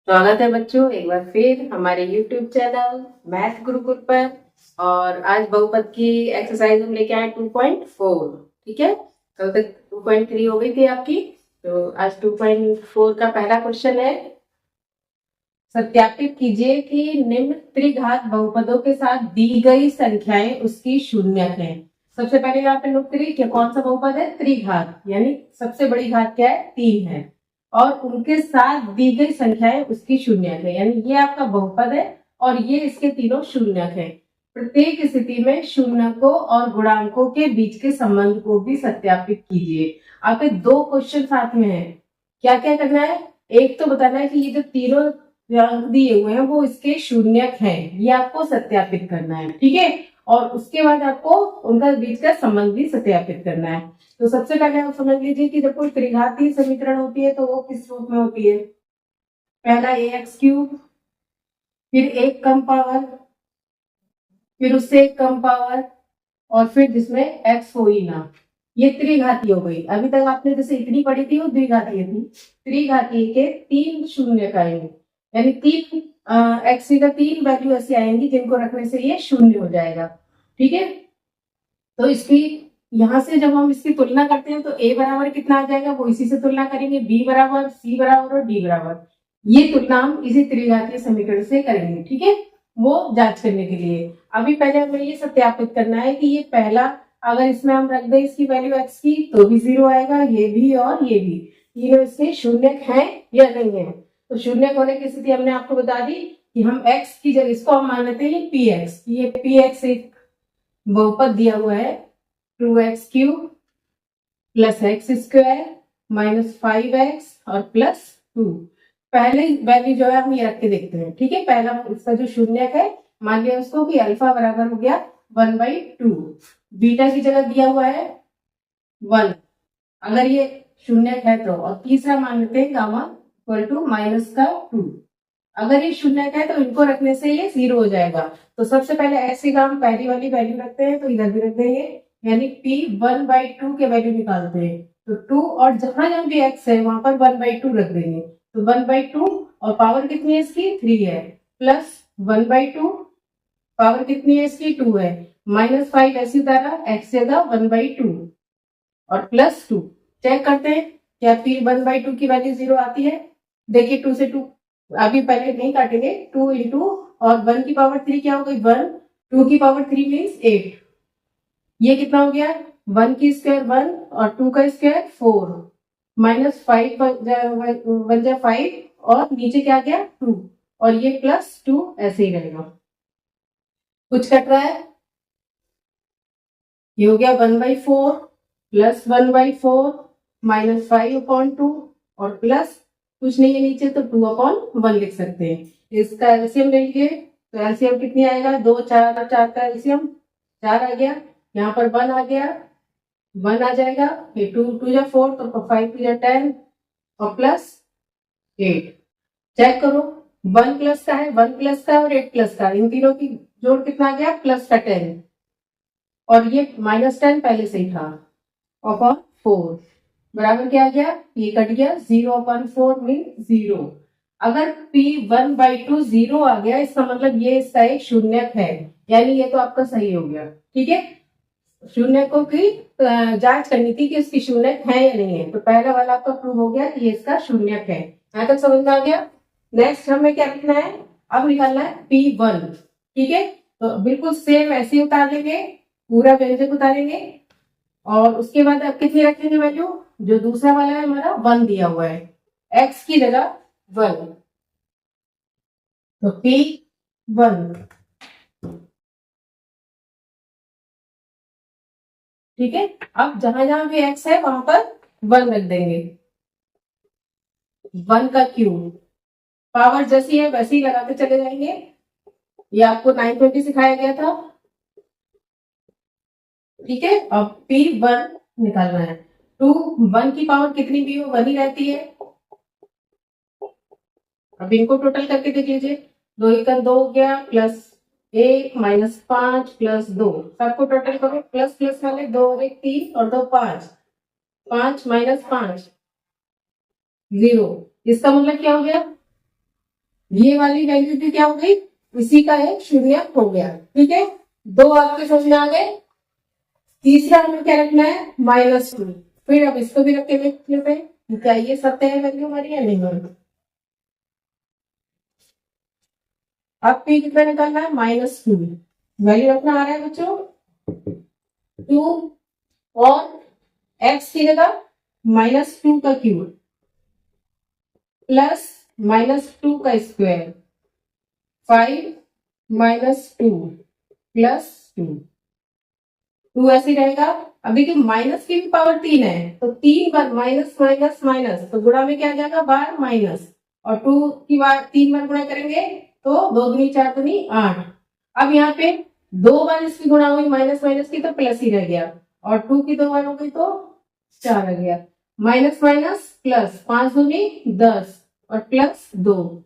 स्वागत है बच्चों एक बार फिर हमारे YouTube चैनल मैथ गुरुकुल पर। और आज बहुपद की एक्सरसाइज हम लेके आए 2.4। ठीक है, कल तक 2.3 हो गई थी आपकी, तो आज 2.4 का पहला क्वेश्चन है। सत्यापित कीजिए कि निम्न त्रिघात बहुपदों के साथ दी गई संख्याएं उसकी शून्यक हैं। सबसे पहले यहाँ पे नोट करिए कि कौन सा बहुपद है, त्रिघात, यानी सबसे बड़ी घात क्या है, 3 है, और उनके साथ दी गई संख्याएं उसकी शून्यक है, यानी ये आपका बहुपद है और ये इसके तीनों शून्यक है। प्रत्येक स्थिति में शून्यकों और गुणांकों के बीच के संबंध को भी सत्यापित कीजिए। आपके दो क्वेश्चन साथ में है, क्या क्या करना है, एक तो बताना है कि ये जो तीनों अंक दिए हुए हैं वो इसके शून्यक हैं, ये आपको सत्यापित करना है। ठीक है, और उसके बाद आपको उनका बीच का संबंध भी सत्यापित करना है। तो सबसे पहले आप समझ लीजिए कि जब कोई त्रिघातीय समीकरण होती है तो वो किस रूप में होती है। पहला ax3, फिर एक कम पावर, फिर उससे एक कम पावर, और फिर जिसमें x हो ही ना, ये त्रिघातीय हो गई। अभी तक आपने जैसे इतनी पढ़ी थी वो द्विघातीय थी। त्रिघातीय के 3 शून्य आएंगे, यानी 3 एक्स का 3 वैल्यू ऐसी आएंगी जिनको रखने से ये शून्य हो जाएगा। ठीक है, तो इसकी यहां से जब हम इसकी तुलना करते हैं तो a बराबर कितना आ जाएगा, वो इसी से तुलना करेंगे, b बराबर, c बराबर और d बराबर। ये तुलना हम इसी त्रिघातीय समीकरण से करेंगे। ठीक है, वो जांच करने के लिए अभी पहले हमें ये सत्यापित करना है कि ये पहला, अगर इसमें हम रख दें इसकी वैल्यू x की तो भी 0 आएगा, ये भी और ये भी, तीनों इसके शून्यक हैं या नहीं है। तो शून्यक होने की स्थिति हमने आपको बता दी कि हम x की जगह इसको हम मान लेते हैं px, ये px एक बहुपद दिया हुआ है 2x³ plus x square minus 5x और प्लस 2। पहले वैल्यू जो है हम ये रख के देखते हैं। ठीक है, पहला इसका जो शून्यक है मान लिया उसको कि अल्फा बराबर हो गया 1/2, बीटा की जगह दिया हुआ है 1, अगर ये शून्यक है तो, और तीसरा मान लेते हैं गामा इक्वल टू माइनस का 2। अगर ये शून्यक है तो इनको रखने से ये 0 हो जाएगा। तो सबसे पहले ऐसे का हम पहली वाली वैल्यू रखते हैं, तो इधर भी रख देंगे, यानी p 1/2 के वैल्यू निकालते हैं तो 2, और जहां जहां भी x है वहां पर 1/2 रख देंगे, तो 1/2, और पावर कितनी है इसकी 3 है, प्लस 1/2, पावर कितनी है इसकी 2 है, माइनस 5 ऐसी उतारा, x जगह 1/2 और प्लस 2। चेक करते हैं क्या p 1/2 की वैल्यू 0 आती है। देखिए 2 से 2 अभी पहले नहीं काटेंगे, 2 इंटू और 1 की पावर 3 क्या हो गई 1, 2 की पावर 3 मीन्स 8, ये कितना हो गया 1 की स्क्वायर 1 और 2 का स्क्वायर 4, माइनस 5 बन जाए 5 और नीचे क्या गया 2, और ये प्लस 2 ऐसे ही रहेगा। कुछ कट रहा है, ये हो गया 1/4 प्लस 1/4 माइनस 5/2 और प्लस कुछ नहीं है नीचे तो 2/1 लिख सकते हैं। इसका एलसीएम ले लीजिए, तो एलसीएम कितनी आएगा 2 4 और 4 का एलसीएम 4 आ गया, यहाँ पर 1 आ गया, 1 आ जाएगा, ये 2 2 जा 4 तो 5 2 जा 10 और प्लस 8। चेक करो 1 प्लस का है, 1 प्लस का और 8 प्लस का, इन तीनों की जोड़ कितना आ गया प्लस का 10, और ये माइनस 10 पहले से ही था, अपॉन 4 बराबर क्या आ गया, ये कट गया 0/4 मीन 0। अगर p 1/2 0 आ गया इसका मतलब ये इसका एक शून्यक है, यानी ये तो आपका सही हो गया। ठीक है, शून्यकों की जांच करनी थी कि इसकी शून्यक है या नहीं है, तो पहला वाला आपका प्रूव हो गया कि ये इसका शून्यक है। यहाँ तक समझ में आ गया। नेक्स्ट हमें क्या लिखना है, अब निकालना है p1। ठीक है, तो बिल्कुल सेम ऐसे ही उतार लेंगे, पूरा व्यंजक उतारेंगे, और उसके बाद अब कितनी रखेंगे वैल्यू, जो दूसरा वाला है हमारा 1 दिया हुआ है, x की जगह 1, तो p1। ठीक है, अब जहां जहां भी x है वहां पर 1 रख देंगे, 1 का क्यूब, पावर जैसी है वैसे ही लगाते चले जाएंगे, ये आपको 920 सिखाया गया था। ठीक है, अब p1 निकालना है, 2 1 की पावर कितनी भी हो 1 ही रहती है। अब इनको टोटल करके देख लीजिए, 2 1 2 हो गया, प्लस 1 माइनस 5 प्लस 2, सबको टोटल करो, प्लस प्लस वाले 2 और 1 3 और 2 5, 5 माइनस 5 0, इसका मतलब क्या हो गया ये वाली वैल्यू भी क्या हो गई, इसी का एक शून्य हो गया। ठीक है, दो आपके समझ में आ गए। तीसरा हमें क्या रखना है, -2। फिर अब इसको भी रख के देख लेते हैं क्या ये सत्य है वैल्यू हमारी या नहीं है। अब p कितना निकालना है, -2 वैल्यू रखना आ रहा है बच्चों 2, और x की जगह -2 का क्यूब प्लस -2 का स्क्वायर 5 -2 प्लस 2 ऐसे ही रहेगा। अब देखिए माइनस की भी पावर 3 है, तो 3 बार माइनस माइनस माइनस, तो गुणा में क्या आ जाएगा बार माइनस, और 2 की बार 3 बार गुणा करेंगे तो 2 दूनी 4 दूनी 8। अब यहाँ पे 2 बार इसकी गुणा हुई माइनस माइनस की तो प्लस ही रह गया, और 2 की 2 बार हो गई तो 4 रह गया। माइनस माइनस प्लस, 5 दूनी 10 और प्लस 2,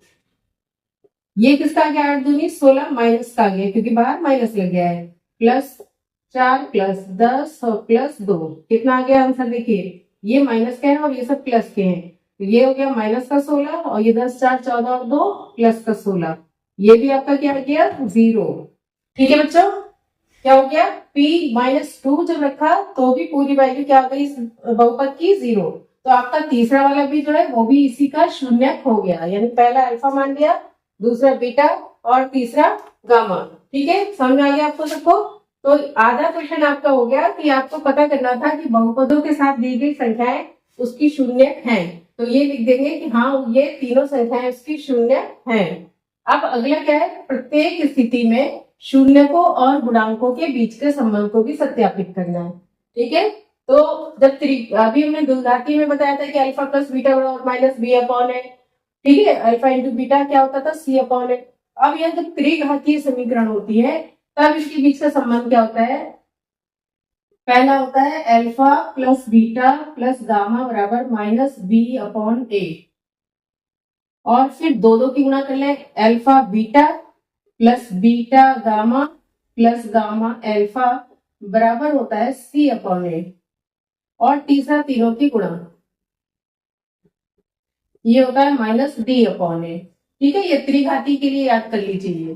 ये किसका आ गया 8 दूनी 16 माइनस का आ गया क्योंकि बाहर माइनस लग गया है, प्लस 4 प्लस 10 और प्लस 2, कितना आ गया आंसर देखिए, ये माइनस के हैं और ये सब प्लस के हैं, तो ये हो गया माइनस का 16 और ये 10 4 14 और 2 प्लस का 16, ये भी आपका क्या आ गया 0। ठीक है बच्चों, क्या हो गया p -2 जब रखा तो भी पूरी वैल्यू क्या हो गई इस बहुपद की 0। तो आपका तीसरा वाला भी जो है वो भी इसी का शून्य हो गया, यानी पहला अल्फा मान लिया, दूसरा बीटा और तीसरा गामा। ठीक है, समझ में आ गया आपको सबको। तो आधा क्वेश्चन आपका हो गया कि आपको पता करना था कि बहुपदों के साथ दी गई संख्याएं उसकी शून्य हैं, तो ये लिख देंगे कि हाँ ये तीनों संख्याएं उसकी शून्य हैं। अब अगला क्या है, प्रत्येक स्थिति में शून्य को और गुणांकों के बीच के संबंध को भी सत्यापित करना है। ठीक है, तो जब अभी हमने द्विघाती में बताया था कि अल्फा प्लस बीटा बराबर माइनस बी अपॉन है। ठीक है, अल्फा इंटू बीटा क्या होता था सी अपॉन है। अब यह जब त्रिघातीय समीकरण होती है तब इसके बीच का संबंध क्या होता है, पहला होता है alpha plus beta plus gamma बराबर माइनस बी अपॉन ए, और फिर दो दो की गुणा कर ले, alpha beta plus beta gamma plus gamma alpha बराबर होता है सी अपॉन ए, और तीसरा तीनों की गुणा, ये होता है माइनस डी अपॉन ए। ठीक है, ये त्रिघाती के लिए याद कर लीजिए।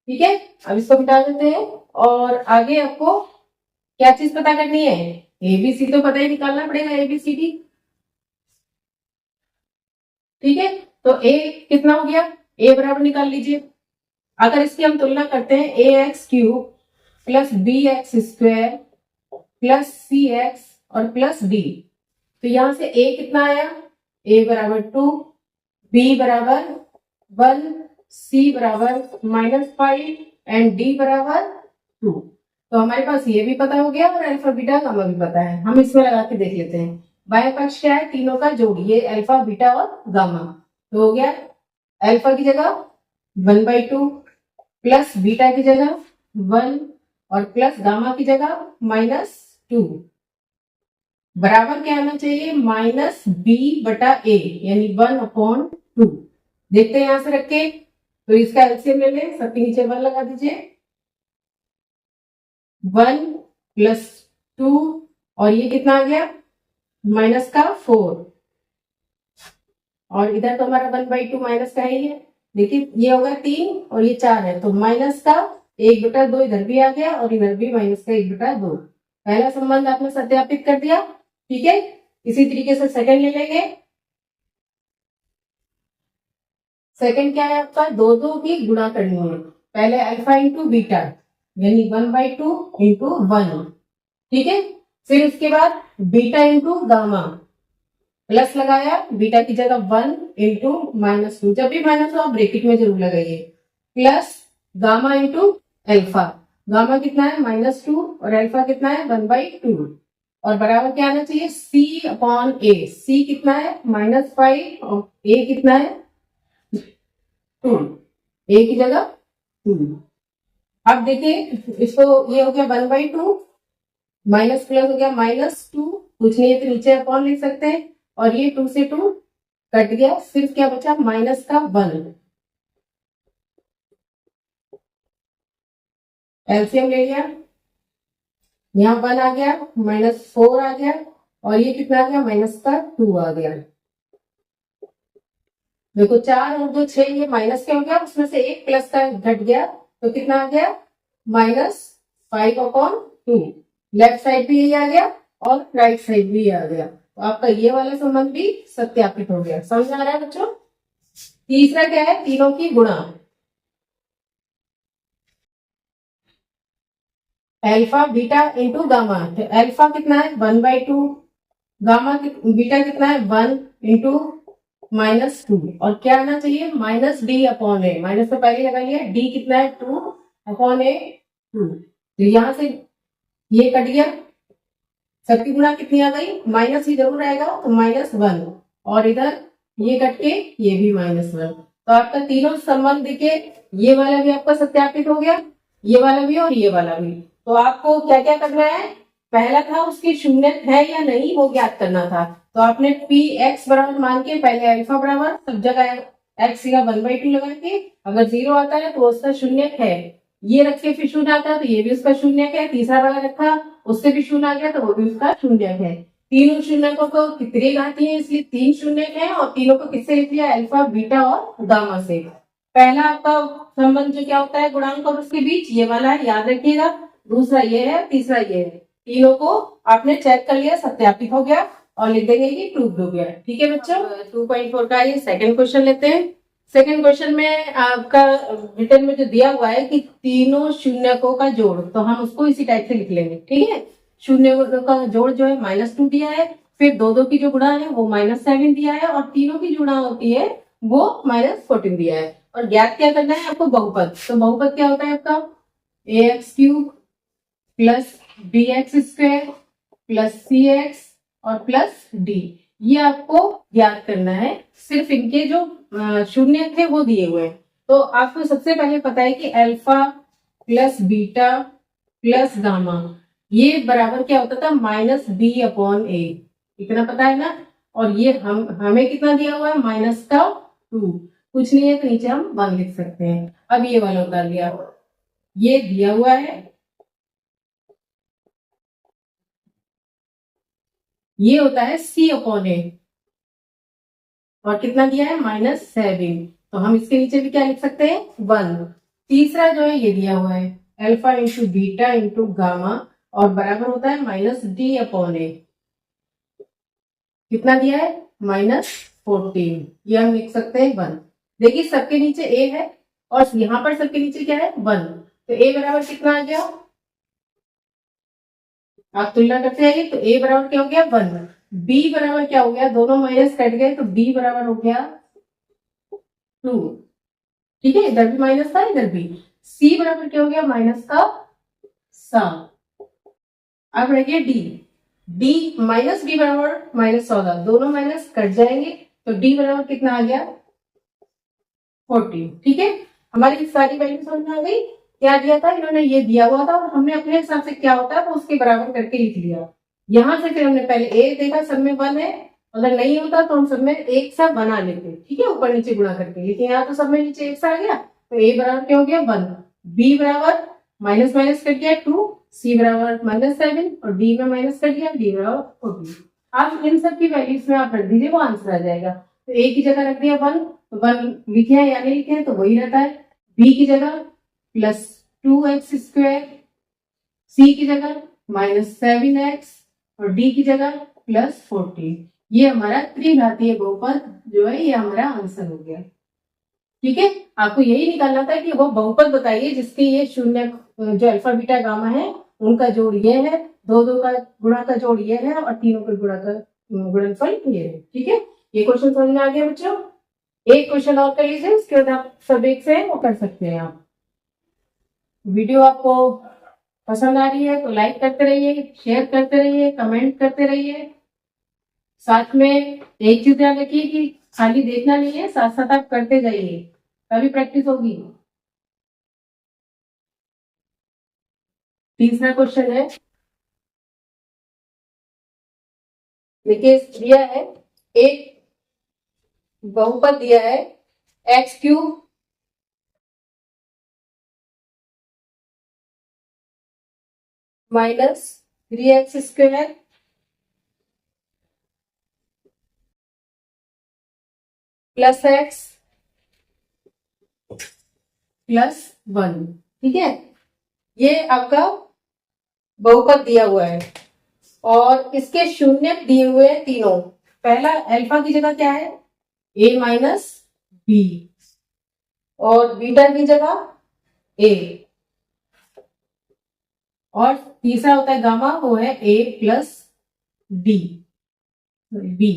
ठीक है, अब इसको मिटा देते हैं, और आगे आपको क्या चीज पता करनी है, एबीसी तो पता ही निकालना पड़ेगा, एबीसीडी। ठीक है, तो ए कितना हो गया, ए बराबर निकाल लीजिए। अगर इसकी हम तुलना करते हैं a x cube plus b x square plus c x और प्लस डी, तो यहां से ए कितना आया, ए बराबर 2, बी बराबर 1, सी बराबर -5 एंड डी बराबर 2। तो हमारे पास ये भी पता हो गया और अल्फा बीटा गामा भी पता है। हम इसमें लगा के देख लेते हैं, बाएं पक्ष क्या है, तीनों का जोड़, ये अल्फा बीटा और गामा, तो हो गया अल्फा की जगह 1/2 प्लस बीटा की जगह 1 और प्लस गामा की जगह -2, बराबर क्या आना चाहिए माइनस बी बटा ए, यानी 1/2। देखते हैं यहां से रख के, तो इसका एलसीएम ले लें, सबके नीचे 1 लगा दीजिए, 1 प्लस 2 और ये कितना आ गया माइनस का 4, और इधर तो हमारा 1/2 माइनस का ही है। देखिए ये होगा 3 और ये 4 है, तो माइनस का 1/2 इधर भी आ गया और इधर भी माइनस का 1/2। पहला संबंध आपने सत्यापित कर दिया। ठीक है, इसी तरीके से सेकंड ले लेंगे। सेकंड क्या है आपका, दो दो की गुणा करनी है, पहले अल्फा इंटू बीटा यानी 1/2 इंटू 1। ठीक है, फिर उसके बाद बीटा इंटू गामा, प्लस लगाया, बीटा की जगह 1 इंटू -2, जब भी माइनस हो आप ब्रैकेट में जरूर लगाइए, plus gamma into alpha, gamma कितना है -2 और अल्फा कितना है 1/2, और बराबर क्या आना चाहिए सी अपॉन ए, सी कितना है -5 और ए कितना है 2, ए की जगह 2। अब देखिए इसको, ये हो गया 1/2 माइनस प्लस हो गया -2, कुछ नहीं है तो नीचे अपॉन लिख सकते हैं, और ये 2 से 2 कट गया, सिर्फ क्या बचा माइनस का 1। एलसीएम ले लिया, यहाँ 1 आ गया, -4 आ गया, और ये कितना आ गया -2 आ गया। देखो 4 और 2 6, ये माइनस क्या हो गया, उसमें से एक प्लस का घट गया तो कितना आ गया, -5/2। लेफ्ट साइड भी यही आ गया और राइट साइड भी आ गया, तो आपका ये वाला संबंध भी सत्यापित हो गया। समझ आ रहा है बच्चों। तीसरा क्या है, तीनों की गुणा। अल्फा बीटा इंटू गामा, तो अल्फा कितना है 1/2, गामा बीटा कितना है 1 इंटू -2, और क्या आना चाहिए -d/a, माइनस तो पहले लगा लिया, d कितना है 2/a 2, तो यहां से ये कट गया, सबकी गुणा कितनी आ गई, माइनस ही जरूर आएगा तो -1, और इधर ये कट के ये भी -1, तो आपका तीनों संबंध के ये वाला भी आपका सत्यापित हो गया, ये वाला भी और ये वाला भी। तो आपको क्या क्या करना है, पहला था उसकी शून्य है या नहीं वो ज्ञात करना था, तो आपने पी एक्स बराबर मान के पहले अल्फा बराबर सब जगह एक्स का 1/2 लगा के, अगर 0 आता है तो उसका शून्य है, ये रख के फिर शून्य आता है तो ये भी उसका शून्य है, तीसरा वाला रखा उससे भी शून्य आ गया तो वो भी उसका शून्य है। तीनों शून्यकों को कितनी घाती है, इसलिए 3 शून्य है, और तीनों को किससे लिख लिया, अल्फा बीटा और गामा से। पहला आपका संबंध जो क्या होता है गुणांक और उसके बीच, ये वाला है, याद रखिएगा। दूसरा ये है, तीसरा ये है, तीनों को आपने चेक कर लिया, सत्यापित हो गया, और लिख देंगे कि प्रूव्ड हो गया। ठीक है बच्चों, 2.4 का ये सेकंड क्वेश्चन लेते हैं। सेकंड क्वेश्चन में आपका रिटर्न में जो दिया हुआ है कि तीनों शून्यकों का जोड़, तो हम उसको इसी टाइप से लिख लेंगे। ठीक है, शून्य का जोड़ जो है -2 दिया है, फिर दो दो की जो गुणा है वो -7 दिया है, और तीनों की गुणा होती है वो -14 दिया है, और ज्ञात क्या करना है आपको, बहुपद। तो बहुपद क्या होता है आपका, ax³ plus bx² plus cx और प्लस d, ये आपको ज्ञात करना है। सिर्फ इनके जो शून्य थे वो दिए हुए हैं, तो आपको सबसे पहले पता है कि alpha plus beta plus gamma ये बराबर क्या होता था, -b/a, इतना पता है ना। और ये हमें कितना दिया हुआ है, -2, कुछ नहीं है तो नीचे हम 1 लिख सकते हैं। अब ये वाला उतार लिया, ये दिया हुआ है, ये होता है c/a, और कितना दिया है -7, तो हम इसके नीचे भी क्या लिख सकते हैं 1। तीसरा जो है ये दिया हुआ है, alpha into beta into gamma, और बराबर होता है -d/a, कितना दिया है -14, ये हम लिख सकते हैं 1। देखिए सबके नीचे a है और यहाँ पर सबके नीचे क्या है 1, तो a बराबर कितना आ गया, आप तुलना करते आइए, तो a बराबर क्या हो गया 1, b बराबर क्या हो गया, दोनों माइनस कट गए तो b बराबर हो गया 2। ठीक है, इधर भी माइनस था इधर भी। c बराबर क्या हो गया, -7। अब रह गया d, d -d बराबर -14, दोनों माइनस कट जाएंगे तो d बराबर कितना आ गया 14। ठीक है, हमारी सारी वैल्यू समझ में आ गई। क्या दिया था इन्होंने, ये दिया हुआ था और हमने अपने हिसाब से क्या होता है वो उसके बराबर करके लिख लिया। यहां से फिर हमने पहले a देखा, सब में 1 है, अगर नहीं होता तो हम सब में एक सा बना लेते। ठीक है, ऊपर नीचे गुणा करके, लेकिन यहाँ तो सब में नीचे एक सा आ गया, तो a बराबर क्या हो गया 1, b बराबर माइनस माइनस कट गया 2, c बराबर -7, और d में माइनस कट गया, d बराबर 14। आप इन सब की वैल्यूज में आप रख दीजिए, वो आंसर आ जाएगा। तो a की जगह रख दिया 1, तो 1 लिखे हैं या नहीं लिखे हैं तो वही रहता है। b की जगह +2x², c की जगह -7x, और d की जगह +14। ये हमारा त्रिघातीय बहुपद जो है ये हमारा आंसर हो गया। ठीक है, आपको यही निकालना था कि वो बहुपद बताइए जिसके ये शून्य जो अल्फा बीटा गामा है उनका जोड़ ये है, दो दो का गुणा का जोड़ ये है, और तीनों के गुणा का गुणनफल ये है। ठीक है, ये क्वेश्चन समझ में आ गया बच्चों। एक क्वेश्चन और कर लीजिए, उसके बाद आप सब एक से वो कर सकते हैं। आप वीडियो आपको पसंद आ रही है तो लाइक करते रहिए, शेयर करते रहिए, कमेंट करते रहिए। साथ में एक चीज ध्यान रखिए कि खाली देखना नहीं है, साथ साथ आप करते जाइए, तभी प्रैक्टिस होगी। तीसरा क्वेश्चन है, देखिए दिया है एक बहुपद दिया है x³ -3x² plus x plus 1। ठीक है, ये आपका बहुपद दिया हुआ है और इसके शून्य दिए हुए हैं तीनों। पहला अल्फा की जगह क्या है, a माइनस बी, और बीटा की जगह a, और तीसरा होता है गामा, वो है a plus B, B,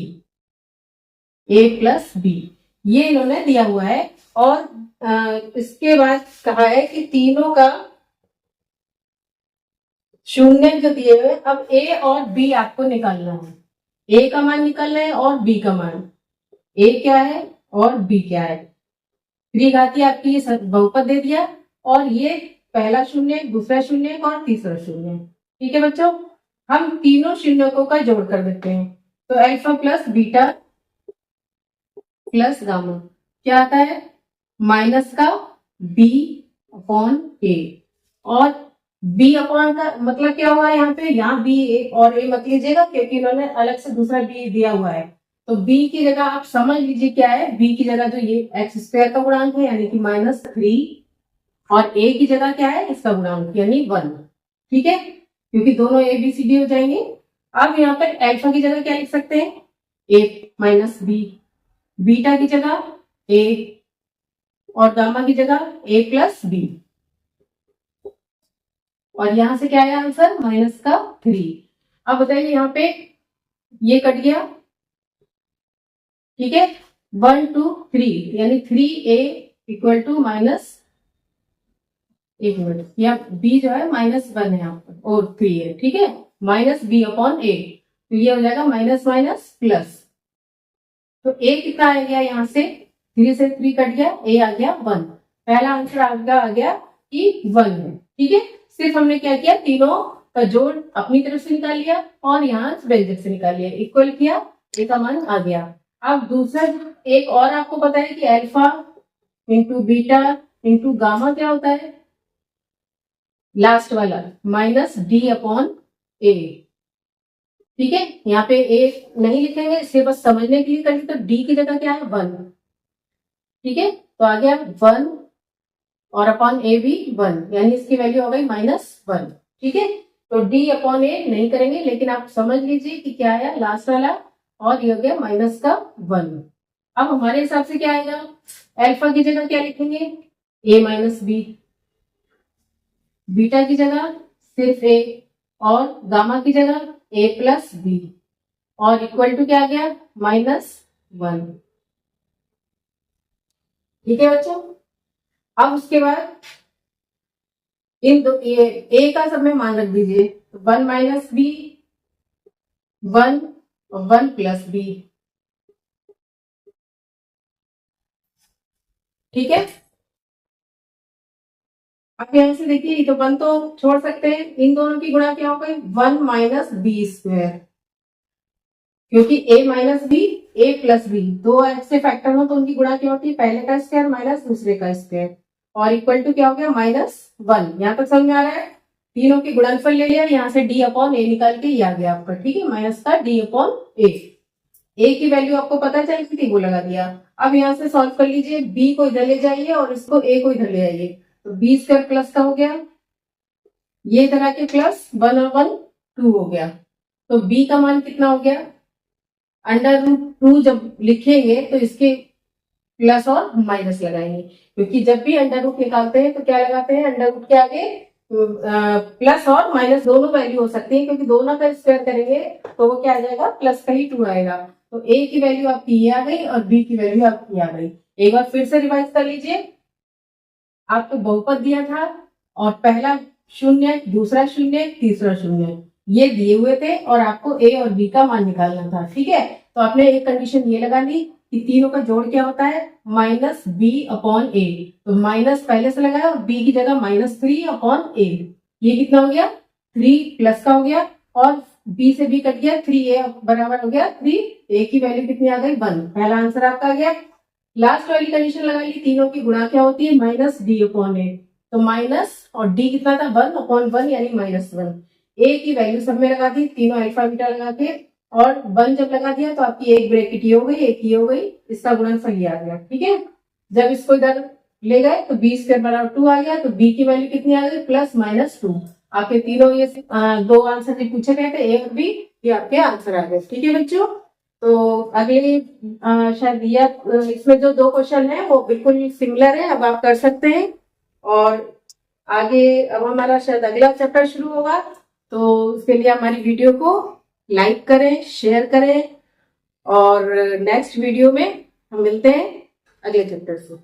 a plus B, ये इन्होंने दिया हुआ है। और इसके बाद कहा है कि तीनों का शून्य जो दिए हुए, अब a और b आपको निकालना है। a का मान निकालना है और b का मान। a क्या है और b क्या है। त्रिघाती आपकी ये बहुपद दे दिया, और ये पहला शून्य, दूसरा शून्य और तीसरा शून्य। ठीक है बच्चों, हम तीनों शून्यकों का जोड़ कर देते हैं। तो alpha plus beta plus gamma क्या आता है, माइनस का b अपॉन a, और b अपॉन का मतलब क्या हुआ है यहाँ पे, यहाँ b और a मत लीजिएगा क्योंकि इन्होंने अलग से दूसरा b दिया हुआ है। तो b की जगह आप समझ लीजिए क्या है, b की जगह जो ये एक्स स्क्वायर का गुणांक है यानी कि -3, और a की जगह क्या है, इसका गुणांक यानी 1। ठीक है, क्योंकि दोनों a b c d हो जाएंगे। अब यहाँ पर अल्फा की जगह क्या लिख सकते हैं, a माइनस b, बीटा की जगह a, और गामा की जगह a प्लस b, और यहां से क्या आया आंसर, -3। अब बताइए यहाँ पे ये कट गया। ठीक है, 1 2 3 यानी 3a इक्वल टू माइनस, एक मिनट, या b जो है -1 है यहाँ पर और 3 है। ठीक है, -b अपॉन a, तो ये हो जाएगा माइनस माइनस प्लस। तो a कितना आ गया, यहाँ से 3 से 3 कट गया, a आ गया 1। पहला आंसर आपका आ गया कि 1 है। ठीक है, सिर्फ हमने क्या किया, तीनों का जोड़ अपनी तरफ से निकाल लिया और यहाँ व्यंजक से निकाल लिया, इक्वल किया, a का मान आ गया। अब दूसरा एक और आपको पता है कि alpha into beta into gamma क्या होता है, लास्ट वाला -d अपॉन a। ठीक है, यहाँ पे a नहीं लिखेंगे, इसे बस समझने के लिए करेंगे। तो d की जगह क्या है, 1। ठीक है, तो आ गया 1 और अपॉन a भी 1, यानी इसकी वैल्यू हो गई -1। ठीक है, तो d अपॉन a नहीं करेंगे, लेकिन आप समझ लीजिए कि क्या आया लास्ट वाला, और ये हो गया -1। अब हमारे हिसाब से क्या आएगा, अल्फा की जगह क्या लिखेंगे, a माइनस बी, बीटा की जगह सिर्फ a, और गामा की जगह a प्लस बी, और इक्वल टू क्या आ गया, -1। ठीक है बच्चों, अब उसके बाद इन दो ये a का सब में मान रख दीजिए, तो 1 माइनस बी, 1 और 1 प्लस बी। ठीक है, अब यहां से देखिए, तो 1 तो छोड़ सकते हैं, इन दोनों की गुणा क्या हो गई, 1 माइनस बी स्क्वायर, क्योंकि a minus B, a plus B, दो ऐसे फैक्टर हो तो उनकी गुणा क्या होती है, पहले का स्क्वायर माइनस दूसरे का स्क्वायर, और इक्वल टू क्या हो गया, -1। यहाँ तक समझ में आ रहा है, तीनों की गुणनफल ले लिया, यहाँ से d अपॉन a निकाल के ये आ गया आपका। ठीक है, माइनस का d अपॉन a की वैल्यू आपको पता चल गई थी, वो लगा दिया। अब यहाँ से सॉल्व कर लीजिए, b को इधर ले जाइए और इसको a को इधर ले आइए, तो b स्क्वायर प्लस का हो गया, ये इधर आके प्लस 1 और 1 2 हो गया, तो b का मान कितना हो गया, √2 जब लिखेंगे तो इसके प्लस और माइनस लगाएंगे, क्योंकि जब भी अंडर रूट निकालते हैं तो क्या लगाते हैं, अंडर रूट के आगे प्लस और माइनस दोनों वैल्यू हो सकती है, क्योंकि दोनों का स्क्वायर करेंगे तो वो क्या आ जाएगा, प्लस का ही 2 आएगा। तो a की वैल्यू आपकी ये आ गई और b की वैल्यू आपकी आ गई। एक बार फिर से रिवाइज कर लीजिए, आपको बहुपद दिया था और पहला शून्य, दूसरा शून्य, तीसरा शून्य, ये दिए हुए थे और आपको a और b का मान निकालना था। ठीक है, तो आपने एक कंडीशन ये लगा ली कि तीनों का जोड़ क्या होता है, -b अपॉन a, तो माइनस पहले से लगाया और b की जगह -3 अपॉन a, ये कितना हो गया, 3 प्लस का हो गया, और b से b कट गया, 3a बराबर हो गया 3, a की वैल्यू कितनी आ गई, 1। पहला आंसर आपका आ गया। लास्ट वाली कंडीशन लगा ली, तीनों की गुणा क्या होती है, -d अपॉन a, तो माइनस और d कितना था, 1 अपॉन 1 यानी -1। a की वैल्यू सब में लगा दी, तीनों अल्फा बीटा लगा के, और 1 जब लगा दिया तो आपकी एक ब्रैकेट ये हो गई, एक ये हो गई, इसका गुणनफल ये आ गया। ठीक है, जब इसको इधर ले गए तो b स्क्वायर बराबर 2 आ गया, तो b की वैल्यू कितनी आ गई, +-2। आपके तीनों ये दो आंसर जो पूछे गए थे, A और B, ये आपके आंसर आ गए। ठीक है बच्चों, तो अगले शायद ये इसमें जो 2 क्वेश्चन है वो बिल्कुल सिमिलर है, अब आप कर सकते हैं। और आगे अब हमारा शायद अगला चैप्टर शुरू होगा, तो उसके लिए हमारी वीडियो को लाइक करें, शेयर करें, और नेक्स्ट वीडियो में हम मिलते हैं अगले चैप्टर से।